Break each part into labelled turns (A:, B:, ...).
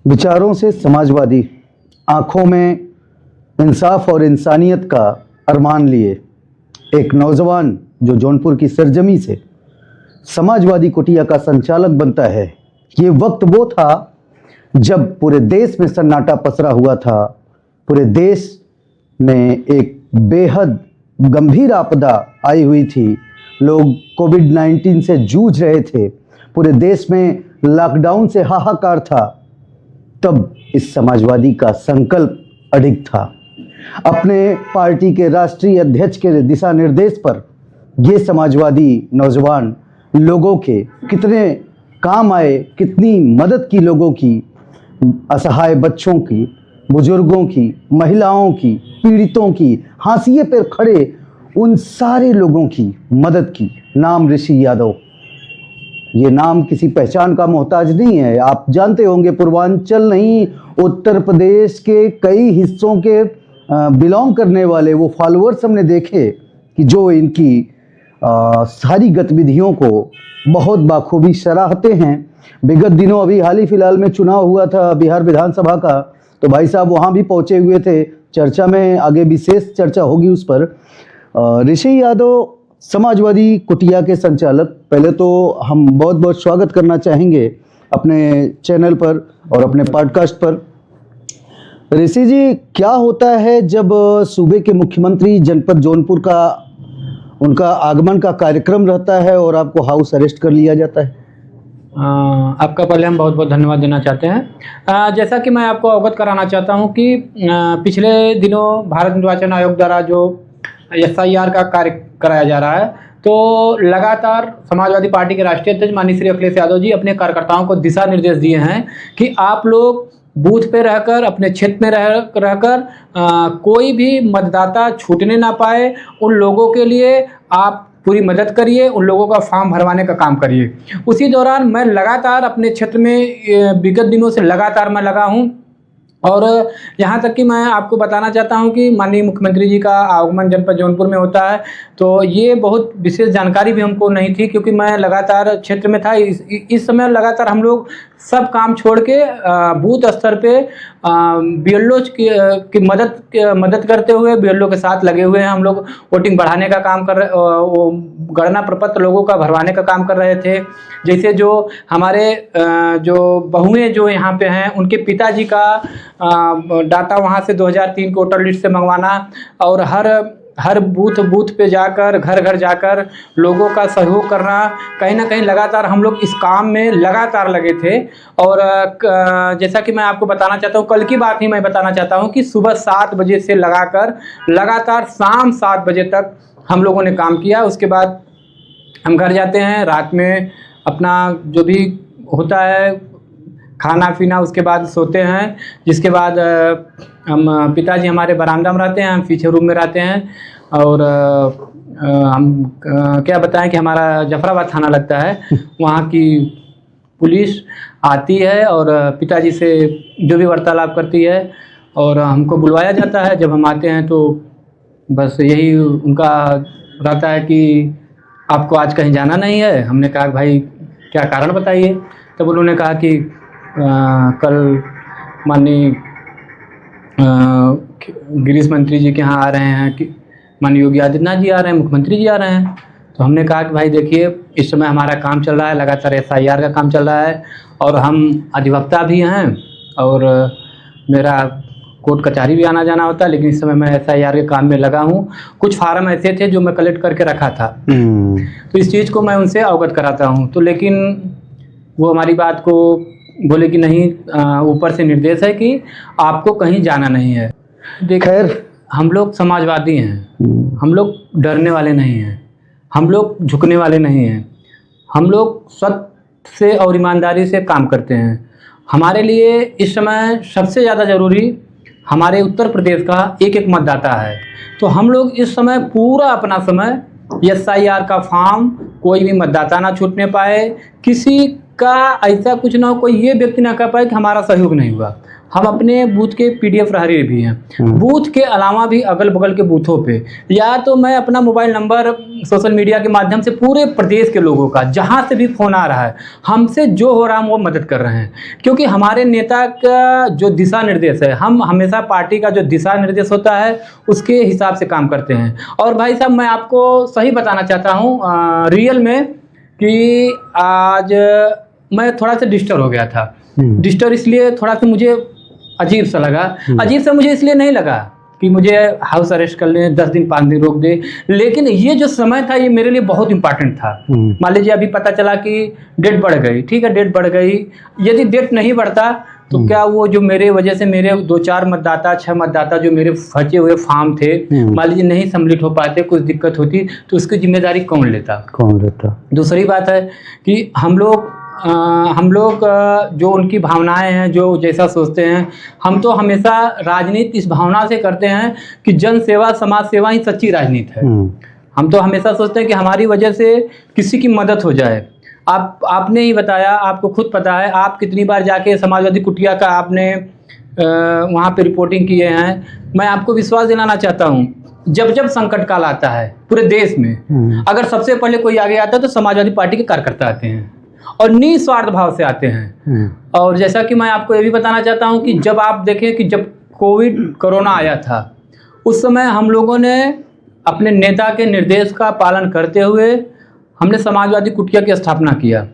A: विचारों से समाजवादी, आंखों में इंसाफ और इंसानियत का अरमान लिए एक नौजवान जो जौनपुर की सरजमी से समाजवादी कुटिया का संचालक बनता है। ये वक्त वो था जब पूरे देश में सन्नाटा पसरा हुआ था। पूरे देश में एक बेहद गंभीर आपदा आई हुई थी। लोग कोविड-19 से जूझ रहे थे। पूरे देश में लॉकडाउन से हाहाकार था। तब इस समाजवादी का संकल्प अडिग था। अपने पार्टी के राष्ट्रीय अध्यक्ष के दिशा निर्देश पर ये समाजवादी नौजवान लोगों के कितने काम आए, कितनी मदद की लोगों की, असहाय बच्चों की, बुजुर्गों की, महिलाओं की, पीड़ितों की, हाशिए पर खड़े उन सारे लोगों की मदद की। नाम ऋषि यादव। ये नाम किसी पहचान का मोहताज नहीं है। आप जानते होंगे पूर्वांचल नहीं, उत्तर प्रदेश के कई हिस्सों के बिलोंग करने वाले वो फॉलोअर्स हमने देखे कि जो इनकी सारी गतिविधियों को बहुत बाखूबी सराहते हैं। विगत दिनों अभी हाल ही फिलहाल में चुनाव हुआ था बिहार विधानसभा का, तो भाई साहब वहाँ भी पहुँचे हुए थे। चर्चा में आगे विशेष चर्चा होगी उस पर। ऋषि यादव समाजवादी कुटिया के संचालक, पहले तो हम बहुत बहुत स्वागत करना चाहेंगे अपने चैनल पर और अपने पॉडकास्ट पर। ऋषि जी, क्या होता है जब सूबे के मुख्यमंत्री जनपद जौनपुर का उनका आगमन का कार्यक्रम रहता है और आपको हाउस अरेस्ट कर लिया जाता है?
B: आपका पहले हम बहुत बहुत धन्यवाद देना चाहते हैं। जैसा कि मैं आपको अवगत कराना चाहता हूं कि पिछले दिनों भारत निर्वाचन आयोग द्वारा जो SIR का कार्य कराया जा रहा है, तो लगातार समाजवादी पार्टी के राष्ट्रीय अध्यक्ष माननीय श्री अखिलेश यादव जी अपने कार्यकर्ताओं को दिशा निर्देश दिए हैं कि आप लोग बूथ पे रहकर, अपने क्षेत्र में रहकर कोई भी मतदाता छूटने ना पाए, उन लोगों के लिए आप पूरी मदद करिए, उन लोगों का फॉर्म भरवाने का काम करिए। उसी दौरान मैं लगातार अपने क्षेत्र में विगत दिनों से लगातार मैं लगा हूँ और यहाँ तक कि मैं आपको बताना चाहता हूँ कि माननीय मुख्यमंत्री जी का आगमन जनपद जौनपुर में होता है, तो ये बहुत विशेष जानकारी भी हमको नहीं थी क्योंकि मैं लगातार क्षेत्र में था। इस समय लगातार हम लोग सब काम छोड़ के बूथ स्तर पे BLO की मदद करते हुए BLO के साथ लगे हुए हैं। हम लोग वोटिंग बढ़ाने का काम कर रहे, वो गणना प्रपत्र लोगों का भरवाने का काम कर रहे थे। जैसे जो हमारे जो बहुएं जो यहाँ पे हैं, उनके पिताजी का डाटा वहाँ से 2003 के वोटर लिस्ट से मंगवाना और हर बूथ पे जाकर, घर घर जाकर लोगों का सहयोग करना, कहीं ना कहीं लगातार हम लोग इस काम में लगातार लगे थे। और जैसा कि मैं आपको बताना चाहता हूँ, कल की बात ही मैं बताना चाहता हूँ कि सुबह 7 बजे से लगातार शाम 7 बजे तक हम लोगों ने काम किया। उसके बाद हम घर जाते हैं, रात में अपना जो भी होता है खाना पीना, उसके बाद सोते हैं। जिसके बाद हम पिताजी हमारे बरामदा में रहते हैं, हम पीछे रूम में रहते हैं। और हम क्या बताएं कि हमारा जफराबाद थाना लगता है, वहाँ की पुलिस आती है और पिताजी से जो भी वार्तालाप करती है और हमको बुलवाया जाता है। जब हम आते हैं तो बस यही उनका रहता है कि आपको आज कहीं जाना नहीं है। हमने कहा भाई क्या कारण बताइए, तब उन्होंने कहा कि कल माननीय गृह मंत्री जी के यहाँ आ रहे हैं, कि माननीय योगी आदित्यनाथ जी आ रहे हैं, मुख्यमंत्री जी आ रहे हैं। तो हमने कहा कि भाई देखिए, इस समय हमारा काम चल रहा है, लगातार SIR का काम चल रहा है और हम अधिवक्ता भी हैं और मेरा कोर्ट कचहरी भी आना जाना होता है, लेकिन इस समय मैं SIR के काम में लगा हूँ। कुछ फार्म ऐसे थे जो मैं कलेक्ट करके रखा था, तो इस चीज़ को मैं उनसे अवगत कराता हूँ। तो लेकिन वो हमारी बात को बोले कि नहीं, ऊपर से निर्देश है कि आपको कहीं जाना नहीं है। खैर, हम लोग समाजवादी हैं, हम लोग डरने वाले नहीं हैं, हम लोग झुकने वाले नहीं हैं, हम लोग सत्य से और ईमानदारी से काम करते हैं। हमारे लिए इस समय सबसे ज़्यादा ज़रूरी हमारे उत्तर प्रदेश का एक एक मतदाता है। तो हम लोग इस समय पूरा अपना समय SIR का फॉर्म, कोई भी मतदाता ना छूटने पाए, किसी का ऐसा कुछ ना हो, कोई ये व्यक्ति ना कह पाए कि हमारा सहयोग नहीं हुआ। हम अपने बूथ के PDF प्रहरी भी हैं। बूथ के अलावा भी अगल बगल के बूथों पे या तो मैं अपना मोबाइल नंबर सोशल मीडिया के माध्यम से पूरे प्रदेश के लोगों का, जहाँ से भी फ़ोन आ रहा है, हमसे जो हो रहा है हम वो मदद कर रहे हैं। क्योंकि हमारे नेता का जो दिशा निर्देश है, हम हमेशा पार्टी का जो दिशा निर्देश होता है उसके हिसाब से काम करते हैं। और भाई साहब, मैं आपको सही बताना चाहता हूँ रियल में कि आज मैं थोड़ा सा डिस्टर्ब हो गया था। डिस्टर्ब इसलिए थोड़ा सा मुझे अजीब सा लगा। अजीब सा मुझे इसलिए नहीं लगा कि मुझे हाउस अरेस्ट कर लें, 10 दिन 5 दिन रोक दे, लेकिन ये जो समय था ये मेरे लिए बहुत इंपॉर्टेंट था। मान लीजिए अभी पता चला कि डेट बढ़ गई, ठीक है, डेट बढ़ गई। यदि डेट नहीं बढ़ता तो क्या वो जो मेरे वजह से मेरे 2-4 मतदाता 6 मतदाता जो मेरे फंसे हुए फार्म थे, मान लीजिए नहीं सम्मिलित हो पाते, कुछ दिक्कत होती तो उसकी जिम्मेदारी कौन लेता? दूसरी बात है कि हम लोग जो उनकी भावनाएं हैं, जो जैसा सोचते हैं, हम तो हमेशा राजनीति इस भावना से करते हैं कि जन सेवा समाज सेवा ही सच्ची राजनीति है। हम तो हमेशा सोचते हैं कि हमारी वजह से किसी की मदद हो जाए। आपने ही बताया, आपको खुद पता है, आप कितनी बार जाके समाजवादी कुटिया का आपने वहाँ पे रिपोर्टिंग किए हैं। मैं आपको विश्वास दिलाना चाहता हूँ, जब संकट काल आता है पूरे देश में, अगर सबसे पहले कोई आगे आता है तो समाजवादी पार्टी के कार्यकर्ता आते हैं और निस्वार्थ भाव से आते हैं। और जैसा कि मैं आपको ये भी बताना चाहता हूँ कि जब आप देखें कि जब कोरोना आया था, उस समय हम लोगों ने अपने नेता के निर्देश का पालन करते हुए हमने समाजवादी कुटिया की स्थापना किया।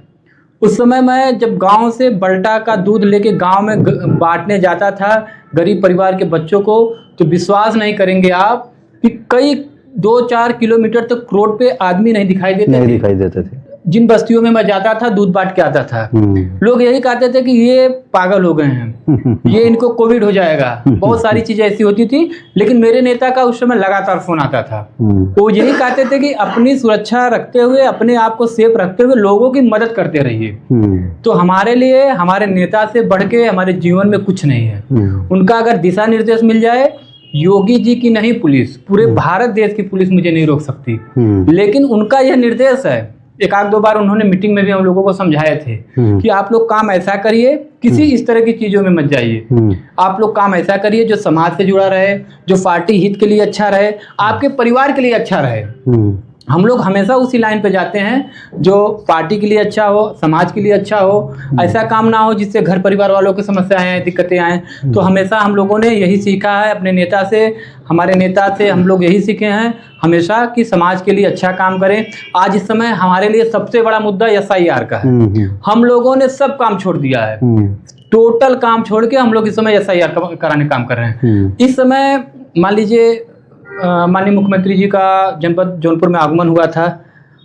B: उस समय मैं जब गांव से बल्टा का दूध लेके गांव में बांटने जाता था गरीब परिवार के बच्चों को, तो विश्वास नहीं करेंगे आप कि कई 2-4 किलोमीटर तक रोड पे आदमी नहीं दिखाई देते थे। जिन बस्तियों में मैं जाता था दूध बांट के आता था, लोग यही कहते थे कि ये पागल हो गए हैं, ये इनको कोविड हो जाएगा। बहुत सारी चीजें ऐसी होती थी, लेकिन मेरे नेता का उस समय लगातार फोन आता था। वो यही कहते थे कि अपनी सुरक्षा रखते हुए, अपने आप को सेफ रखते हुए लोगों की मदद करते रहिए। तो हमारे लिए हमारे नेता से बढ़ के हमारे जीवन में कुछ नहीं है। उनका अगर दिशा निर्देश मिल जाए, योगी जी की नहीं पुलिस, पूरे भारत देश की पुलिस मुझे नहीं रोक सकती, लेकिन उनका यह निर्देश है। 1-2 बार उन्होंने मीटिंग में भी हम लोगों को समझाए थे कि आप लोग काम ऐसा करिए, किसी इस तरह की चीजों में मत जाइए। आप लोग काम ऐसा करिए जो समाज से जुड़ा रहे, जो पार्टी हित के लिए अच्छा रहे, आपके परिवार के लिए अच्छा रहे। हम लोग हमेशा उसी लाइन पे जाते हैं जो पार्टी के लिए अच्छा हो, समाज के लिए अच्छा हो। ऐसा काम ना हो जिससे घर परिवार वालों की समस्याएं आए, दिक्कतें आए। तो हमेशा हम लोगों ने यही सीखा है अपने नेता से, हमारे नेता से हम लोग यही सीखे हैं हमेशा कि समाज के लिए अच्छा काम करें। आज इस समय हमारे लिए सबसे बड़ा मुद्दा SIR का है। हम लोगों ने सब काम छोड़ दिया है, टोटल काम छोड़ के हम लोग इस समय SIR कराने काम कर रहे हैं। इस समय मान लीजिए माननीय मुख्यमंत्री जी का जनपद जौनपुर में आगमन हुआ था।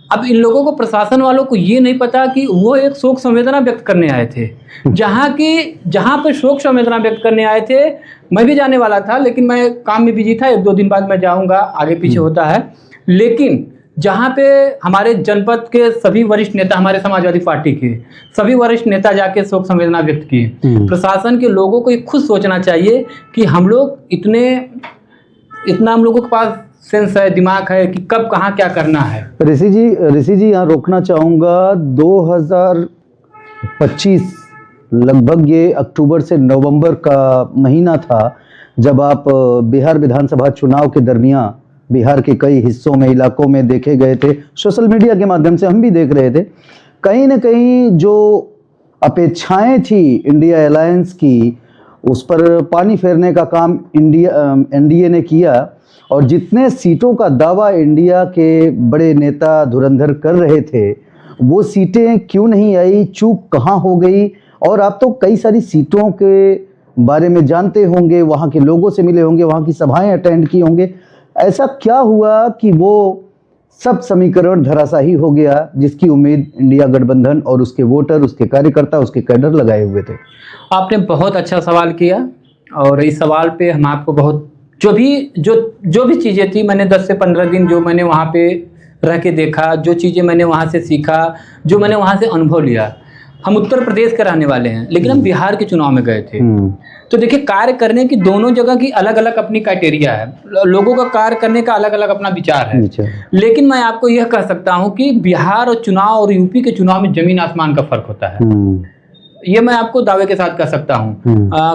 B: अब इन लोगों को, प्रशासन वालों को ये नहीं पता कि वो एक शोक संवेदना व्यक्त करने आए थे। जहाँ पे शोक संवेदना व्यक्त करने आए थे, मैं भी जाने वाला था, लेकिन मैं काम में बिजी था। 1-2 दिन बाद मैं जाऊँगा, आगे पीछे होता है। लेकिन जहाँ पे हमारे जनपद के सभी वरिष्ठ नेता, हमारे समाजवादी पार्टी के सभी वरिष्ठ नेता जाके शोक संवेदना व्यक्त किए। प्रशासन के लोगों को ये खुद सोचना चाहिए कि हम लोग इतना हम लोगों के पास सेंस है, दिमाग है कि कब कहाँ क्या करना है।
A: ऋषि जी यहाँ रोकना चाहूँगा। 2025 लगभग ये अक्टूबर से नवंबर का महीना था जब आप बिहार विधानसभा चुनाव के दरमियान बिहार के कई हिस्सों में, इलाकों में देखे गए थे। सोशल मीडिया के माध्यम से हम भी देख रहे थे। कहीं ना कहीं जो अपेक्षाएं थी इंडिया अलायंस की, उस पर पानी फेरने का काम एनडीए ने किया। और जितने सीटों का दावा इंडिया के बड़े नेता धुरंधर कर रहे थे, वो सीटें क्यों नहीं आई, चूक कहाँ हो गई। और आप तो कई सारी सीटों के बारे में जानते होंगे, वहाँ के लोगों से मिले होंगे, वहाँ की सभाएं अटेंड की होंगे। ऐसा क्या हुआ कि वो सब समीकरण धराशाही हो गया जिसकी उम्मीद इंडिया गठबंधन और उसके वोटर, उसके कार्यकर्ता, उसके कैडर लगाए हुए थे?
B: आपने बहुत अच्छा सवाल किया और इस सवाल पे हम आपको बहुत जो भी चीज़ें थी, मैंने 10 से 15 दिन जो मैंने वहाँ पे रह के देखा, जो चीज़ें मैंने वहाँ से सीखा, जो मैंने वहाँ से अनुभव लिया। हम उत्तर प्रदेश के रहने वाले हैं, लेकिन हम बिहार के चुनाव में गए थे। तो देखिए, कार्य करने की दोनों जगह की अलग अलग अपनी क्राइटेरिया है, लोगों का कार्य करने का अलग अलग अपना विचार है। लेकिन मैं आपको यह कह सकता हूं कि बिहार और चुनाव और यूपी के चुनाव में जमीन आसमान का फर्क होता है। ये मैं आपको दावे के साथ कह सकता हूँ।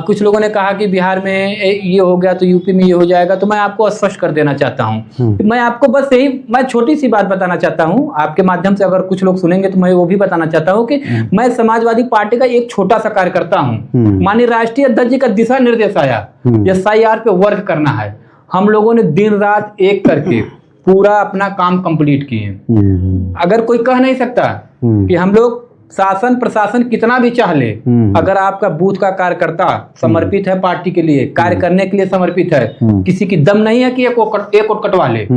B: कुछ लोगों ने कहा कि बिहार में ये हो गया तो यूपी में ये हो जाएगा, तो मैं आपको स्पष्ट कर देना चाहता हूँ। मैं आपको बस यही मैं छोटी सी बात बताना चाहता हूँ आपके माध्यम से, अगर कुछ लोग सुनेंगे तो मैं वो भी बताना चाहता हूँ कि मैं समाजवादी पार्टी का एक छोटा सा कार्यकर्ता हूँ। माननीय राष्ट्रीय अध्यक्ष जी का दिशा निर्देश आया SIR पे वर्क करना है, हम लोगों ने दिन रात एक करके पूरा अपना काम कंप्लीट किए। अगर कोई कह नहीं सकता कि हम लोग शासन प्रशासन कितना भी चाह ले, अगर आपका बूथ का कार्यकर्ता समर्पित है पार्टी के लिए, कार्य करने के लिए समर्पित है, किसी की दम नहीं है कि एक वोट कटवा ले,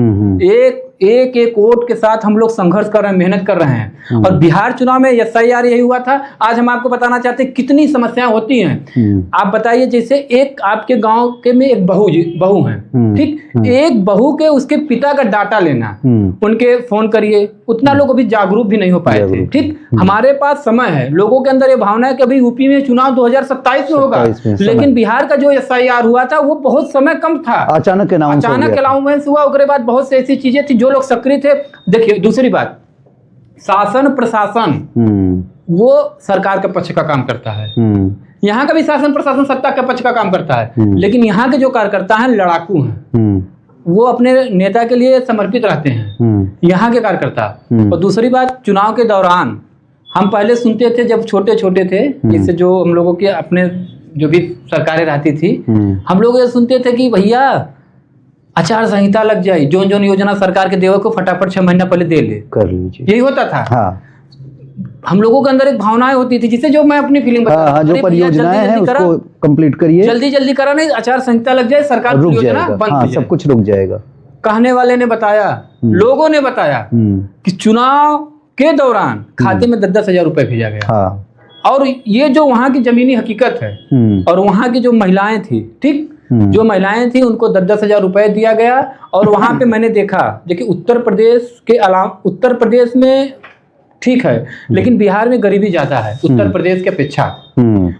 B: एक वोट के साथ हम लोग संघर्ष कर रहे हैं, मेहनत कर रहे हैं। और बिहार चुनाव में SIR यही हुआ था। आज हम आपको बताना चाहते हैं कितनी समस्याएं होती हैं। आप बताइए, जैसे एक आपके गांव के में एक बहू है, ठीक, एक बहू के उसके पिता का डाटा लेना, उनके फोन करिए, उतना लोग अभी जागरूक भी नहीं हो पाए थे। ठीक, हमारे पास समय है, लोगों के अंदर ये भावना है कि अभी यूपी में चुनाव 2027 में होगा, लेकिन बिहार का जो SIR हुआ था वो बहुत समय कम था, अचानक अनाउंस हुआ। उसके बाद बहुत सी ऐसी चीजें थी, जो लोग सक्रिय थे। देखिए दूसरी बात, शासन प्रशासन वो सरकार के पक्ष का काम करता है, यहाँ का भी शासन प्रशासन सत्ता के पक्ष का काम करता है, लेकिन यहाँ के जो कार्यकर्ता हैं लड़ाकू हैं, वो अपने नेता के लिए समर्पित रहते हैं, यहाँ के कार्यकर्ता। और दूसरी बात, चुनाव के दौरान हम पहले सुनते थे जब छोटे छोटे थे, जिससे जो हम लोगों के अपने जो भी सरकारें रहती थी, हम लोग ये सुनते थे कि भैया आचार संहिता लग जाए, जोन जोन योजना सरकार के देवे को फटाफट 6 महीना पहले दे ले, कर लीजिए, यही होता था। हाँ। हम लोगों के अंदर एक भावनाएं होती थी, जिससे जो मैं अपनी फीलिंग बता रहा हूं, जो परियोजनाएं हैं उसको कंप्लीट करिए, जल्दी जल्दी करा, नहीं आचार संहिता लग जाए, सरकार की योजना बंद हो जाए, सब कुछ रुक जाएगा। कहने वाले ने बताया, लोगों ने बताया कि चुनाव के दौरान खाते में 10-10 हजार रुपए भेजा गया। और ये जो वहाँ की जमीनी हकीकत है, और वहाँ की जो महिलाएं थी, ठीक, जो महिलाएं थी उनको 10-10 हजार रुपए दिया गया। और वहां पे मैंने देखा, देखिए उत्तर प्रदेश के अलावा, उत्तर प्रदेश में ठीक है, लेकिन बिहार में गरीबी ज्यादा है उत्तर प्रदेश की अपेक्षा।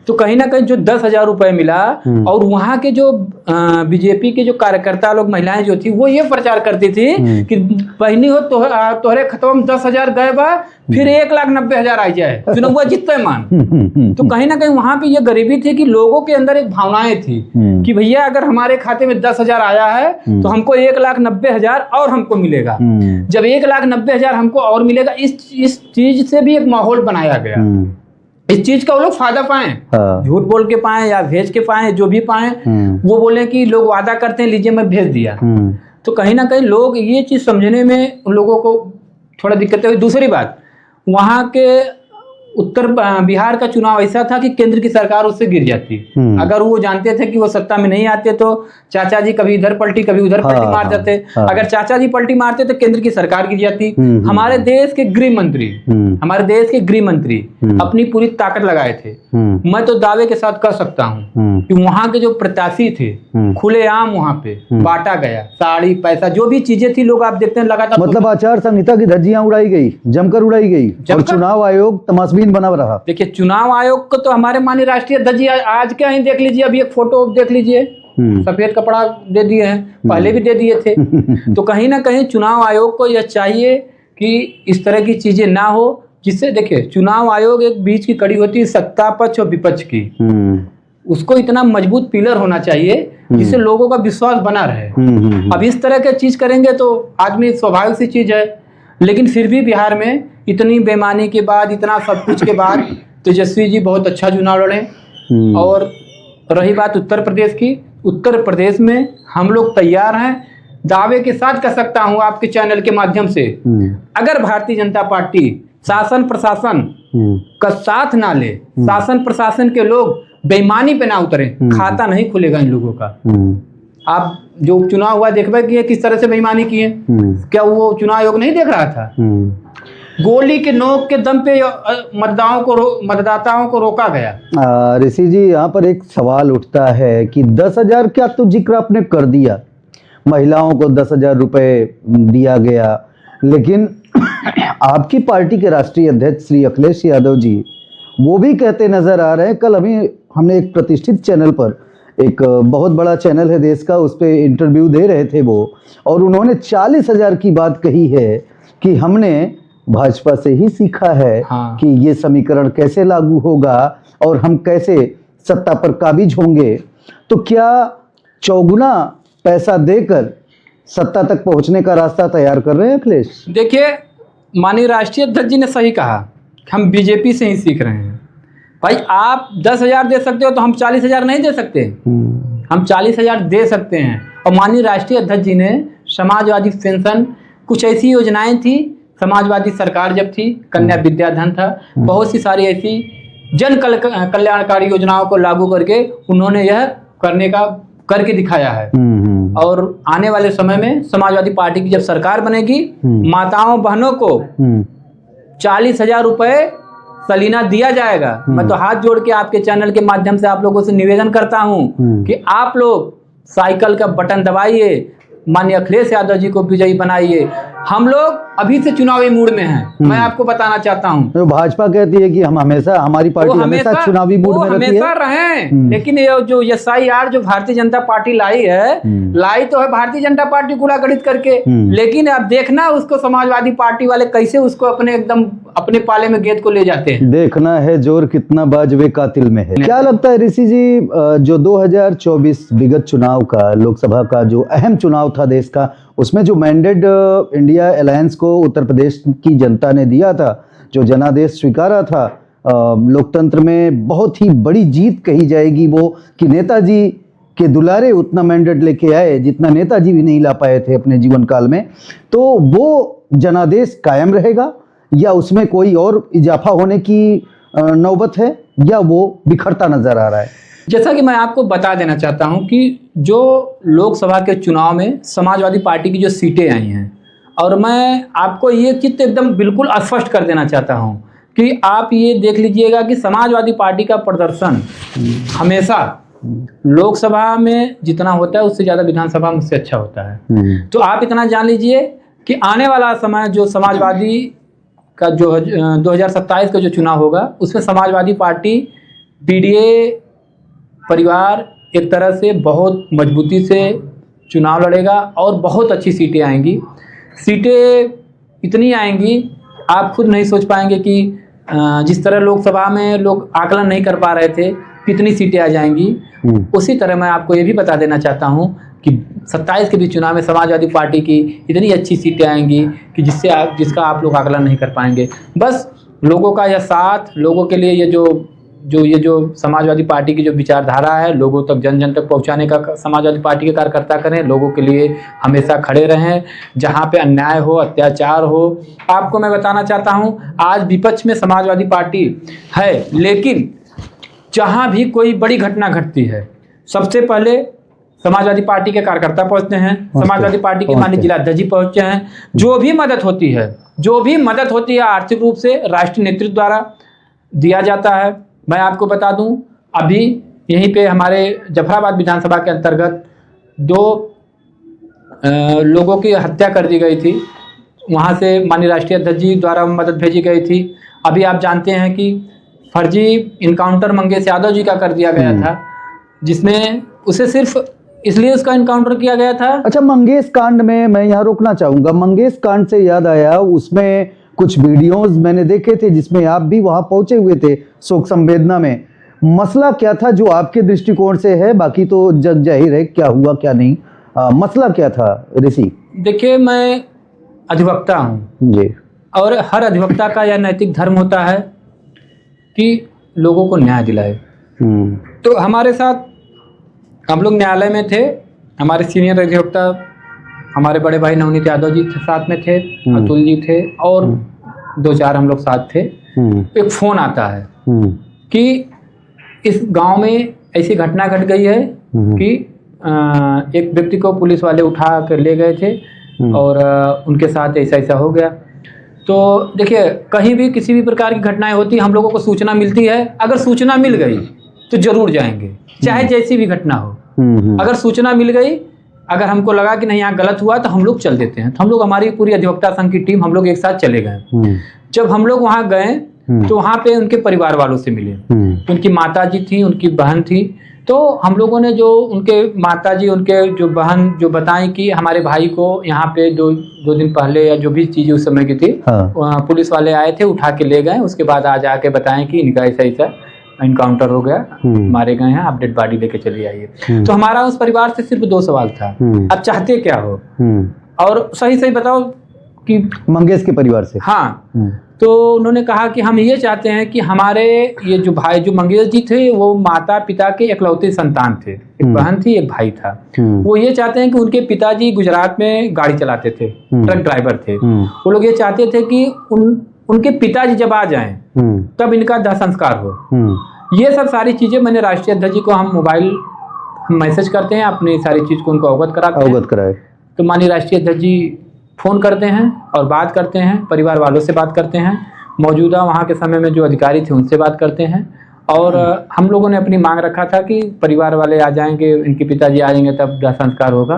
B: तो कहीं ना कहीं जो 10 हजार रुपए मिला, और वहाँ के जो बीजेपी के जो कार्यकर्ता लोग, महिलाएं जो थी, वो ये प्रचार करती थी कि बहनी हो तोहरे खतम 10 हजार गए बा, फिर 1,90,000 आ जाए, चुनाव जीतते मान। तो कहीं ना कहीं वहां पे ये गरीबी थी कि लोगों के अंदर एक भावनाएं थी कि भैया अगर हमारे खाते में 10 हजार आया है तो हमको 1,90,000 और हमको मिलेगा। जब 1,90,000 हमको और मिलेगा, इस चीज से भी एक माहौल बनाया गया, इस चीज का वो लोग फायदा पाए, झूठ बोल के पाए या भेज के पाए, जो भी पाए, वो बोले कि लोग वादा करते हैं लीजिए मैं भेज दिया। तो कहीं ना कहीं लोग ये चीज समझने में उन लोगों को थोड़ा दिक्कतें हुई। दूसरी बात, वहाँ के उत्तर बिहार का चुनाव ऐसा था कि केंद्र की सरकार उससे गिर जाती। अगर वो जानते थे कि वो सत्ता में नहीं आते तो चाचा जी कभी इधर पलटी कभी उधर पलटी मार जाते। अगर चाचा जी पलटी मारते तो केंद्र की सरकार गिर जाती। हमारे देश के गृह मंत्री अपनी पूरी ताकत लगाए थे। मैं तो दावे के साथ कह सकता हूँ कि वहाँ के जो प्रत्याशी थे खुलेआम वहाँ पे बांटा गया, साड़ी पैसा जो भी चीजें थी, लोग आप देखते हैं लगातार, मतलब आचार संहिता की धज्जियां उड़ाई गई, जमकर उड़ाई गई, और चुनाव आयोग तमाशबीन बना रहा। देखिए चुनाव आयोग को तो हमारे माननीय राष्ट्रीय अध्यक्ष जी आज क्या ही देख लीजिए, अभी एक फोटो देख लीजिए, सफेद कपड़ा दे दिए हैं, पहले भी दे दिए थे। तो कहीं ना कहीं चुनाव आयोग को यह चाहिए कि इस तरह की चीजें ना हो, जिससे देखिए चुनाव आयोग एक बीच की कड़ी होती है सत्ता पक्ष और विपक्ष की, उसको इतना मजबूत पिलर होना चाहिए जिससे लोगों का विश्वास बना रहे। अब इस तरह के चीज करेंगे तो आदमी, स्वाभाविक सी चीज है, लेकिन फिर भी बिहार में इतनी बेईमानी के बाद, इतना सब कुछ के बाद तेजस्वी जी बहुत अच्छा चुनाव लड़े। और रही बात उत्तर प्रदेश की, उत्तर प्रदेश में हम लोग तैयार हैं, दावे के साथ कह सकता हूं आपके चैनल के माध्यम से, अगर भारतीय जनता पार्टी शासन प्रशासन का साथ ना ले, शासन प्रशासन के लोग बेईमानी पे ना उतरे, खाता नहीं खुलेगा इन लोगों का। आप जो चुनाव हुआ देखबे कि किस तरह से बेईमानी किए, क्या वो चुनाव आयोग नहीं देख रहा था? गोली के नोक के दम पे मतदाताओं को रोका गया। ऋषि जी, यहाँ पर एक सवाल उठता है कि 10,000 क्या तो जिक्र आपने कर दिया, महिलाओं को 10,000 रुपए दिया गया, लेकिन आपकी पार्टी के राष्ट्रीय अध्यक्ष श्री अखिलेश यादव जी वो भी कहते नजर आ रहे हैं। कल हमने एक प्रतिष्ठित चैनल पर, एक बहुत बड़ा चैनल है देश का, उस पर इंटरव्यू दे रहे थे वो, और उन्होंने 40,000 की बात कही है कि हमने भाजपा से ही सीखा है कि ये समीकरण कैसे लागू होगा,
A: और हम कैसे सत्ता पर काबिज होंगे, तो क्या चौगुना पैसा देकर सत्ता तक पहुंचने का रास्ता तैयार कर रहे हैं अखिलेश?
B: देखिए, माननीय राष्ट्रीय अध्यक्ष जी ने सही कहा, हम बीजेपी से ही सीख रहे हैं। भाई आप 10,000 दे सकते हो तो हम 40,000 नहीं दे सकते? हम 40,000 दे सकते हैं। और माननीय राष्ट्रीय अध्यक्ष जी ने समाजवादी पेंशन, कुछ ऐसी योजनाएं थी समाजवादी सरकार जब थी, कन्या विद्याधन था, बहुत सी सारी ऐसी जन कल्याणकारी योजनाओं को लागू करके उन्होंने यह करके दिखाया है। और आने वाले समय में समाजवादी पार्टी की जब सरकार बनेगी, माताओं बहनों को 40,000 रुपए सलीना दिया जाएगा। मैं तो हाथ जोड़ के आपके चैनल के माध्यम से आप लोगों से निवेदन करता हूं कि आप लोग साइकिल का बटन दबाइए, माननीय अखिलेश यादव जी को विजयी बनाइए। हम लोग अभी से चुनावी मूड में हैं। मैं आपको बताना चाहता हूं,
A: तो भाजपा कहती है कि हम हमेशा, हमारी पार्टी हमेशा चुनावी मूड में रहती है।
B: हमेशा रहें, लेकिन ये जो SIR जो भारतीय जनता पार्टी लाई तो है भारतीय जनता पार्टी कूड़ा गणित करके, लेकिन अब देखना उसको समाजवादी पार्टी वाले कैसे उसको अपने पाले में गेंद को ले जाते हैं।
A: देखना है जोर कितना बाजवे कातिल में है। क्या लगता है ऋषि जी, जो 2024 विगत चुनाव का, लोकसभा का जो अहम चुनाव था देश का, उसमें जो मैंडेट इंडिया अलायंस को उत्तर प्रदेश की जनता ने दिया था, जो जनादेश स्वीकारा था, लोकतंत्र में बहुत ही बड़ी जीत कही जाएगी वो, कि नेताजी के दुलारे उतना मैंडेट लेके आए जितना नेताजी भी नहीं ला पाए थे अपने जीवन काल में। तो वो जनादेश कायम रहेगा या उसमें कोई और इजाफा होने की नौबत है, या वो बिखरता नजर आ रहा है?
B: जैसा कि मैं आपको बता देना चाहता हूं कि जो लोकसभा के चुनाव में समाजवादी पार्टी की जो सीटें आई हैं, और मैं आपको ये चित्र एकदम बिल्कुल स्पष्ट कर देना चाहता हूं कि आप ये देख लीजिएगा कि समाजवादी पार्टी का प्रदर्शन हमेशा लोकसभा में जितना होता है उससे ज़्यादा विधानसभा में उससे अच्छा होता है। तो आप इतना जान लीजिए कि आने वाला समय जो समाजवादी का जो 2027 का जो चुनाव होगा, उसमें समाजवादी पार्टी BDA परिवार एक तरह से बहुत मजबूती से चुनाव लड़ेगा और बहुत अच्छी सीटें आएंगी। सीटें इतनी आएंगी आप खुद नहीं सोच पाएंगे कि जिस तरह लोकसभा में लोग आकलन नहीं कर पा रहे थे कितनी सीटें आ जाएंगी, उसी तरह मैं आपको ये भी बता देना चाहता हूं कि 27 के भी चुनाव में समाजवादी पार्टी की इतनी अच्छी सीटें आएंगी कि जिसका आप लोग आकलन नहीं कर पाएंगे। बस लोगों का यह साथ, लोगों के लिए ये जो समाजवादी पार्टी की जो विचारधारा है लोगों तक, जन जन तक पहुंचाने का समाजवादी पार्टी के कार्यकर्ता करें, लोगों के लिए हमेशा खड़े रहें, जहां पे अन्याय हो, अत्याचार हो। आपको मैं बताना चाहता हूं, आज विपक्ष में समाजवादी पार्टी है, लेकिन जहां भी कोई बड़ी घटना घटती है सबसे पहले समाजवादी पार्टी के कार्यकर्ता पहुंचते हैं, समाजवादी पार्टी के माननीय जिलाध्यक्ष जी पहुंचते हैं। जो भी मदद होती है आर्थिक रूप से राष्ट्रीय नेतृत्व द्वारा दिया जाता है। मैं आपको बता दूं, अभी यहीं पे हमारे जफराबाद विधानसभा के अंतर्गत 2 लोगों की हत्या कर दी गई थी, वहां से माननीय राष्ट्रीय अध्यक्ष जी द्वारा मदद भेजी गई थी। अभी आप जानते हैं कि फर्जी इनकाउंटर मंगेश यादव जी का कर दिया गया था, जिसमें उसे सिर्फ इसलिए उसका इनकाउंटर किया गया था।
A: अच्छा, मंगेश कांड में मैं यहाँ रोकना चाहूंगा। मंगेश कांड से याद आया, उसमें कुछ वीडियोस मैंने देखे थे जिसमें आप भी वहां पहुंचे हुए थे शोक संवेदना में। मसला क्या था जो आपके दृष्टिकोण से है, बाकी तो जग जाहिर है क्या हुआ क्या नहीं, मसला क्या था ऋषि?
B: देखिए, मैं अधिवक्ता हूँ
A: जी,
B: और हर अधिवक्ता का यह नैतिक धर्म होता है कि लोगों को न्याय दिलाए। तो हमारे साथ हम लोग न्यायालय में थे, हमारे सीनियर अधिवक्ता हमारे बड़े भाई नवनीत यादव जी साथ में थे, अतुल जी थे और 2-4 हम लोग साथ थे। एक फ़ोन आता है कि इस गांव में ऐसी घटना घट गई है कि एक व्यक्ति को पुलिस वाले उठा कर ले गए थे और उनके साथ ऐसा ऐसा हो गया। तो देखिए, कहीं भी किसी भी प्रकार की घटनाएं होती, हम लोगों को सूचना मिलती है। अगर सूचना मिल गई तो जरूर जाएंगे, चाहे जैसी भी घटना हो। अगर सूचना मिल गई, अगर हमको लगा कि नहीं यहाँ गलत हुआ, तो हम लोग चल देते हैं। तो हम लोग, हमारी पूरी अधिवक्ता संघ की टीम, हम लोग एक साथ चले गए। जब हम लोग वहाँ गए तो वहाँ पे उनके परिवार वालों से मिले। उनकी माता जी थी, उनकी बहन थी। तो हम लोगों ने जो उनके माता जी, उनके जो बहन जो बताई कि हमारे भाई को यहाँ पे 2 दिन पहले या जो भी चीज़ें उस समय की थी, पुलिस वाले आए थे, उठा के ले गए। उसके बाद आज आके बताएं कि इनका ऐसा ऐसा इनकाउंटर हो गया, मारे गए हैं, आप डेड बॉडी लेके चली आइए। तो हमारा उस परिवार से सिर्फ 2 सवाल था, अब चाहते क्या हो, और सही सही बताओ कि
A: मंगेश के परिवार से।
B: हाँ, तो उन्होंने कहा कि हम ये चाहते हैं कि हमारे ये जो भाई जो मंगेश जी थे वो माता पिता के इकलौते संतान थे, एक बहन थी एक भाई था। वो ये चाहते हैं कि उनके पिताजी गुजरात में गाड़ी चलाते थे, ट्रक ड्राइवर थे। वो लोग ये चाहते थे कि उनके पिताजी जब आ जाएं तब इनका दाह संस्कार हो। ये सब सारी चीजें मैंने राष्ट्रीय अध्यक्ष जी को हम मोबाइल मैसेज करते हैं, अपनी सारी चीज को उनको अवगत कराए। तो माननीय राष्ट्रीय अध्यक्ष जी फ़ोन करते हैं और बात करते हैं, परिवार वालों से बात करते हैं, मौजूदा वहाँ के समय में जो अधिकारी थे उनसे बात करते हैं। और हम लोगों ने अपनी मांग रखा था कि परिवार वाले आ जाएंगे, इनके पिताजी आ जाएंगे तब दाह संस्कार होगा।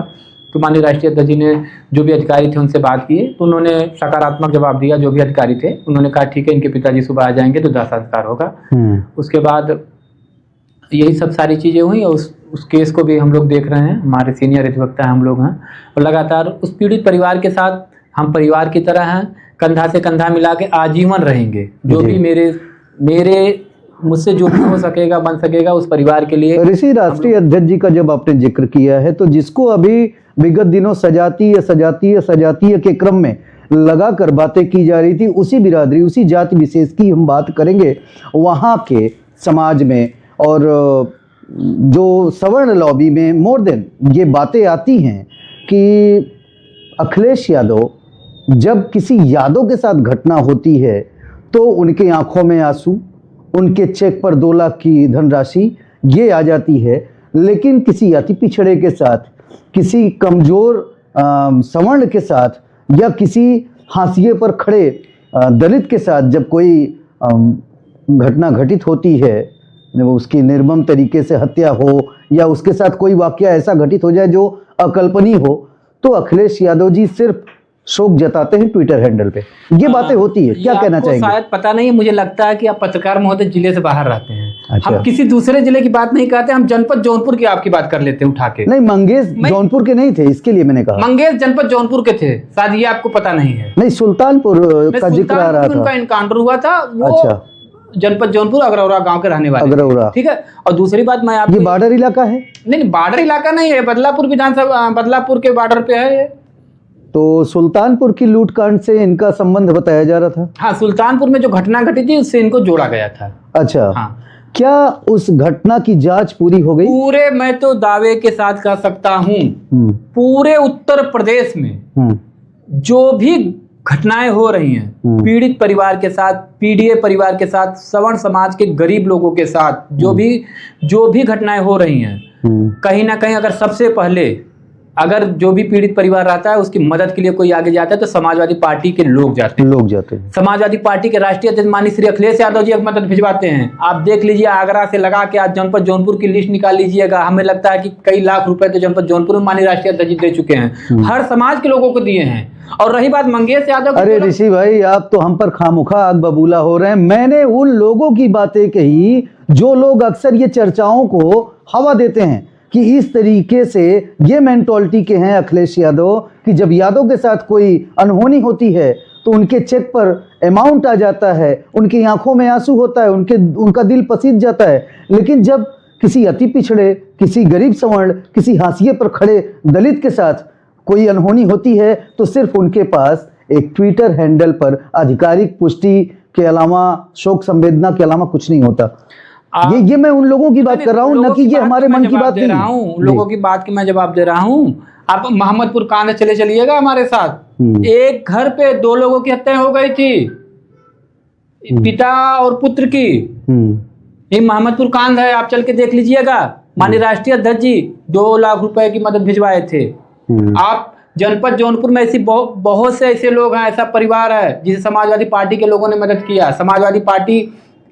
B: तो माननीय राष्ट्रीय अध्यक्ष जी ने जो भी अधिकारी थे उनसे बात किए, तो उन्होंने सकारात्मक जवाब दिया। जो भी अधिकारी थे उन्होंने कहा ठीक है, इनके पिताजी सुबह आ जाएंगे तो दाह संस्कार होगा। उसके बाद यही सब सारी चीज़ें हुई और उस केस को भी हम लोग देख रहे हैं, हमारे सीनियर अधिवक्ता हम लोग हैं, और लगातार उस पीड़ित परिवार के साथ हम परिवार की तरह हैं, कंधा से कंधा मिला के आजीवन रहेंगे। जो भी मेरे मुझसे जो भी हो सकेगा बन सकेगा उस परिवार के लिए।
A: ऋषि, राष्ट्रीय अध्यक्ष जी का जब आपने जिक्र किया है, तो जिसको अभी विगत दिनों सजातीय के क्रम में लगाकर बातें की जा रही थी, उसी बिरादरी उसी जाति विशेष की हम बात करेंगे वहाँ के समाज में। और जो सवर्ण लॉबी में मोर देन ये बातें आती हैं कि अखिलेश यादव, जब किसी यादव के साथ घटना होती है तो उनके आंखों में आंसू, उनके चेक पर 2 लाख की धनराशि ये आ जाती है, लेकिन किसी अति पिछड़े के साथ, किसी कमज़ोर सवर्ण के साथ या किसी हाशिए पर खड़े दलित के साथ जब कोई घटना घटित होती है, उसकी निर्मम तरीके से हत्या हो या उसके साथ कोई वाकया ऐसा घटित हो जाए जो अकल्पनीय हो, तो अखिलेश यादव जी सिर्फ शोक जताते हैं ट्विटर हैंडल पे। ये बातें होती है, क्या कहना चाहेंगे?
B: शायद पता नहीं है, मुझे लगता है कि आप पत्रकार महोदय जिले से बाहर रहते हैं।
A: अच्छा।
B: हम किसी दूसरे जिले की बात नहीं करते, हम जनपद जौनपुर की आपकी बात कर लेते हैं उठा के।
A: नहीं, मंगेश जौनपुर के नहीं थे, इसके लिए मैंने कहा।
B: मंगेश जनपद जौनपुर के थे, शायद ये आपको पता नहीं है।
A: नहीं, सुल्तानपुर का जिक्र आ रहा था,
B: उनका इनकाउंटर हुआ था।
A: अच्छा,
B: जनपद जौनपुर अगरौरा गांव के रहने वाले।
A: अगरौरा,
B: ठीक है। और दूसरी बात मैं आपको,
A: ये बॉर्डर इलाका है?
B: नहीं, बॉर्डर इलाका नहीं है, बदलापुर विधानसभा, बदलापुर के बॉर्डर पे है ये।
A: तो सुल्तानपुर की लूटकांड से इनका संबंध बताया जा रहा था।
B: हाँ, सुल्तानपुर में जो घटना घटी थी उससे इनको जोड़ा गया था।
A: अच्छा।
B: हाँ।
A: क्या उस घटना की जांच पूरी हो गई?
B: पूरे, मैं तो दावे के साथ कह सकता हूँ, पूरे उत्तर प्रदेश में जो भी घटनाएं हो रही हैं पीड़ित परिवार के साथ, पीडीए परिवार के साथ, सवर्ण समाज के गरीब लोगों के साथ, जो भी घटनाएं हो रही हैं, कहीं ना कहीं अगर सबसे पहले अगर जो भी पीड़ित परिवार रहता है उसकी मदद के लिए कोई आगे जाता है तो समाजवादी पार्टी के लोग जाते हैं। समाजवादी पार्टी के राष्ट्रीय अध्यक्ष माननीय श्री अखिलेश यादव जी मदद भिजवाते हैं। आप देख लीजिए, आगरा से लगा के आज जनपद जौनपुर की लिस्ट निकाल लीजिएगा, हमें लगता है कि कई लाख रुपए तो जनपद जौनपुर में माननीय राष्ट्रीय अध्यक्ष जी दे चुके हैं, हर समाज के लोगों को दिए हैं। और रही बात मंगेश यादव,
A: अरे ऋषि भाई, आप तो हम पर खामुखा आग बबूला हो रहे हैं। मैंने उन लोगों की बातें कही जो लोग अक्सर ये चर्चाओं को हवा देते हैं कि इस तरीके से ये मेंटोलिटी के हैं अखिलेश यादव कि जब यादव के साथ कोई अनहोनी होती है तो उनके चेक पर अमाउंट आ जाता है, उनकी आंखों में आंसू होता है, उनका दिल पसीज जाता है। लेकिन जब किसी अति पिछड़े, किसी गरीब सवर्ण, किसी हाशिए पर खड़े दलित के साथ कोई अनहोनी होती है तो सिर्फ उनके पास एक ट्विटर हैंडल पर आधिकारिक पुष्टि के अलावा, शोक संवेदना के अलावा कुछ नहीं होता। ये मैं उन लोगों की बात कर रहा हूँ, न कि ये हमारे मन की बात नहीं।
B: उन लोगों की बात की मैं जवाब दे रहा हूँ। आप मोहम्मदपुर कांड चलिएगा हमारे साथ। एक घर पे 2 लोगों की हत्या हो गई थी, पिता और पुत्र की। ये मोहम्मदपुर कांड है, आप चल के देख लीजिएगा। माननीय राष्ट्रीय अध्यक्ष जी 2 लाख रुपए की मदद भिजवाए थे। आप जनपद जौनपुर में ऐसी बहुत से ऐसे लोग हैं, ऐसा परिवार है जिसे समाजवादी पार्टी के लोगों ने मदद किया, समाजवादी पार्टी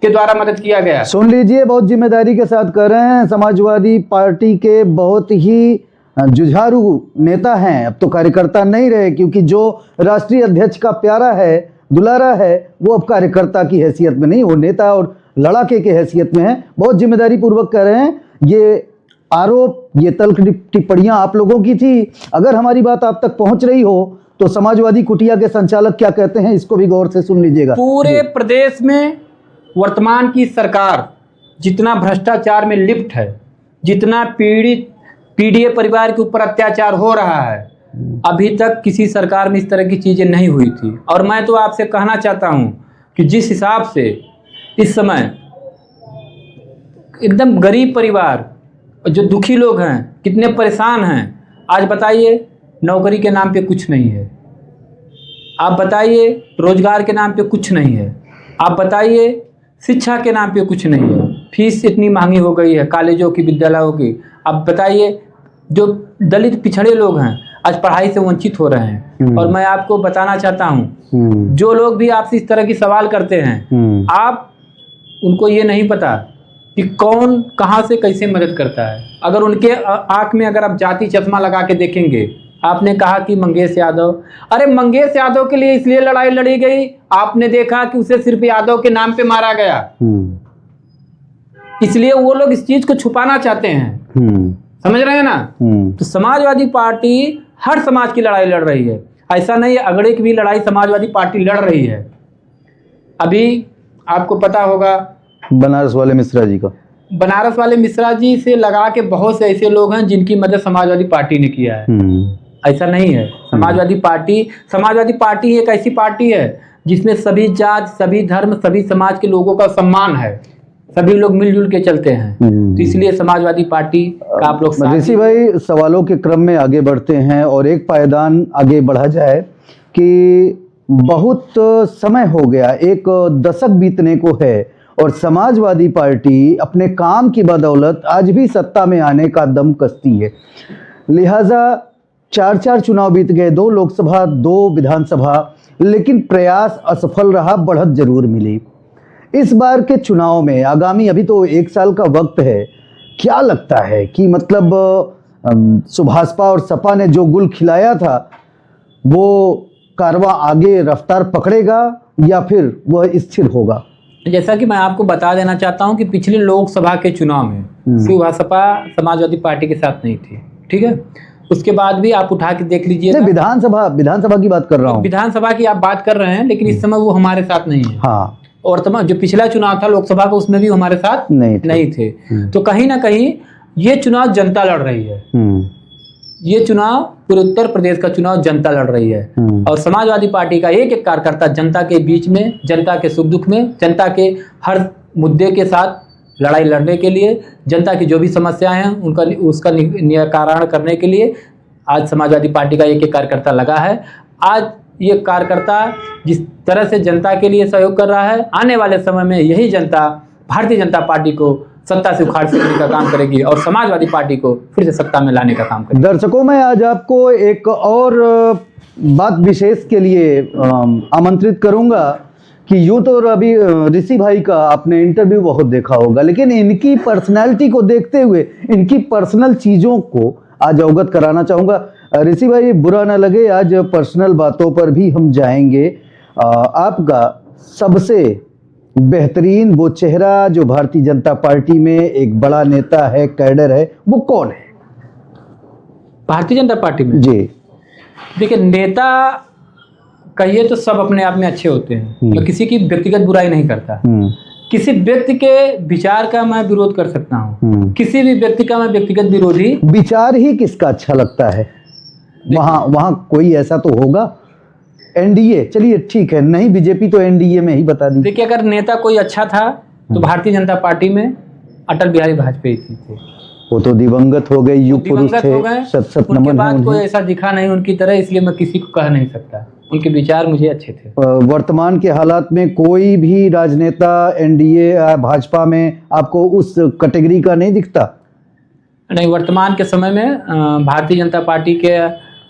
B: के द्वारा मदद किया गया।
A: सुन लीजिए, बहुत जिम्मेदारी के साथ कर रहे हैं। समाजवादी पार्टी के बहुत ही जुझारू नेता हैं, अब तो कार्यकर्ता नहीं रहे, क्योंकि जो राष्ट्रीय अध्यक्ष का प्यारा है, दुलारा है, वो अब कार्यकर्ता की हैसियत में नहीं, वो नेता और लड़ाके के हैसियत में है। बहुत जिम्मेदारी पूर्वक कर रहे हैं। ये आरोप, ये तल्ख टिप्पणियां आप लोगों की थी। अगर हमारी बात आप तक पहुंच रही हो तो समाजवादी कुटिया के संचालक क्या कहते हैं, इसको भी गौर से सुन लीजिएगा।
B: पूरे प्रदेश में वर्तमान की सरकार जितना भ्रष्टाचार में लिप्त है, जितना पीड़ित पीड़ित परिवार के ऊपर अत्याचार हो रहा है, अभी तक किसी सरकार में इस तरह की चीज़ें नहीं हुई थी। और मैं तो आपसे कहना चाहता हूं कि जिस हिसाब से इस समय एकदम गरीब परिवार, जो दुखी लोग हैं, कितने परेशान हैं, आज बताइए नौकरी के नाम पे कुछ नहीं है, आप बताइए रोजगार के नाम पे कुछ नहीं है, आप बताइए शिक्षा के नाम पे कुछ नहीं है, फीस इतनी महंगी हो गई है कॉलेजों की, विद्यालयों की। आप बताइए जो दलित पिछड़े लोग हैं आज पढ़ाई से वंचित हो रहे हैं। और मैं आपको बताना चाहता हूँ, जो लोग भी आपसे इस तरह की सवाल करते हैं, आप उनको ये नहीं पता कि कौन कहाँ से कैसे मदद करता है। अगर उनके आँख में अगर आप जाति चश्मा लगा के देखेंगे, आपने कहा कि मंगेश यादव, अरे मंगेश यादव के लिए इसलिए लड़ाई लड़ी गई, आपने देखा कि उसे सिर्फ यादव के नाम पे मारा गया, इसलिए वो लोग इस चीज को छुपाना चाहते हैं। समझ रहे हैं ना? तो समाजवादी पार्टी हर समाज की लड़ाई लड़ रही है, ऐसा नहीं है अगड़े की भी लड़ाई समाजवादी पार्टी लड़ रही है। अभी आपको पता होगा
A: बनारस वाले मिश्रा जी का,
B: बनारस वाले मिश्रा जी से लगा के बहुत से ऐसे लोग हैं जिनकी मदद समाजवादी पार्टी ने किया है। ऐसा नहीं है। समाजवादी पार्टी एक ऐसी पार्टी है जिसमें सभी जात, सभी धर्म, सभी समाज के लोगों का सम्मान है, सभी लोग मिलजुल के चलते हैं। तो इसलिए समाजवादी पार्टी का आप लोग
A: ऋषि भाई, सवालों के क्रम में आगे बढ़ते हैं और एक पायदान आगे बढ़ा जाए कि बहुत समय हो गया, एक दशक बीतने को है और समाजवादी पार्टी अपने काम की बदौलत आज भी सत्ता में आने का दम कसती है। लिहाजा 4 चुनाव बीत गए, 2 लोकसभा 2 विधानसभा, लेकिन प्रयास असफल रहा, बढ़त जरूर मिली। इस बार के चुनाव में आगामी, अभी तो 1 साल का वक्त है, क्या लगता है कि मतलब सुभाषपा और सपा ने जो गुल खिलाया था वो कारवां आगे रफ्तार पकड़ेगा या फिर वह स्थिर होगा?
B: जैसा कि मैं आपको बता देना चाहता हूं कि पिछले लोकसभा के चुनाव में सुभाषपा समाजवादी पार्टी के साथ नहीं थी, ठीक है। उसके बाद भी आप उठा के देख लीजिए,
A: विधानसभा की बात कर रहा हूँ।
B: विधानसभा की आप बात कर रहे हैं, लेकिन इस समय वो हमारे साथ नहीं है।
A: हाँ।
B: और तमाम जो पिछला चुनाव था लोकसभा का, उसमें भी हमारे साथ नहीं थे। तो कहीं ना कहीं ये चुनाव जनता लड़ रही है, ये चुनाव पूरे उत्तर प्रदेश का चुनाव जनता लड़ रही है। और समाजवादी पार्टी का एक एक कार्यकर्ता जनता के बीच में, जनता के सुख दुख में, जनता के हर मुद्दे के साथ लड़ाई लड़ने के लिए, जनता की जो भी समस्याएं हैं उसका निराकरण करने के लिए आज समाजवादी पार्टी का एक एक कार्यकर्ता लगा है। आज ये कार्यकर्ता जिस तरह से जनता के लिए सहयोग कर रहा है, आने वाले समय में यही जनता भारतीय जनता पार्टी को सत्ता से उखाड़ फेंकने का काम करेगी और समाजवादी पार्टी को फिर से सत्ता में लाने का काम करेगी।
A: दर्शकों, मैं आज आपको एक और बात विशेष के लिए आमंत्रित करूंगा कि यूं तो अभी ऋषि भाई का आपने इंटरव्यू बहुत देखा होगा, लेकिन इनकी पर्सनैलिटी को देखते हुए इनकी पर्सनल चीज़ों को आज अवगत कराना चाहूँगा। ऋषि भाई, बुरा ना लगे, आज पर्सनल बातों पर भी हम जाएंगे। आपका सबसे बेहतरीन वो चेहरा जो भारतीय जनता पार्टी में एक बड़ा नेता है, कैडर है, वो कौन है
B: भारतीय जनता पार्टी में?
A: जी
B: देखिए, नेता कहिए तो सब अपने आप में अच्छे होते हैं, मैं किसी की व्यक्तिगत बुराई नहीं करता। किसी व्यक्ति के विचार का मैं विरोध कर सकता हूँ, किसी भी व्यक्ति का मैं व्यक्तिगत विरोधी।
A: विचार ही किसका अच्छा लगता है? वहाँ कोई ऐसा तो होगा। एनडीए, चलिए ठीक है, नहीं बीजेपी तो एनडीए में ही बता दी।
B: देखिए, अगर नेता कोई अच्छा था तो भारतीय जनता पार्टी में अटल बिहारी वाजपेयी थे।
A: वो तो दिवंगत हो गए, युग पुरुष थे, सत
B: उनके बाद कोई ऐसा दिखा नहीं उनकी तरह, इसलिए मैं किसी को कह नहीं सकता। उनके विचार मुझे अच्छे थे।
A: वर्तमान के हालात में कोई भी राजनेता एनडीए भाजपा में आपको उस कैटेगरी का नहीं दिखता?
B: नहीं, वर्तमान के समय में भारतीय जनता पार्टी के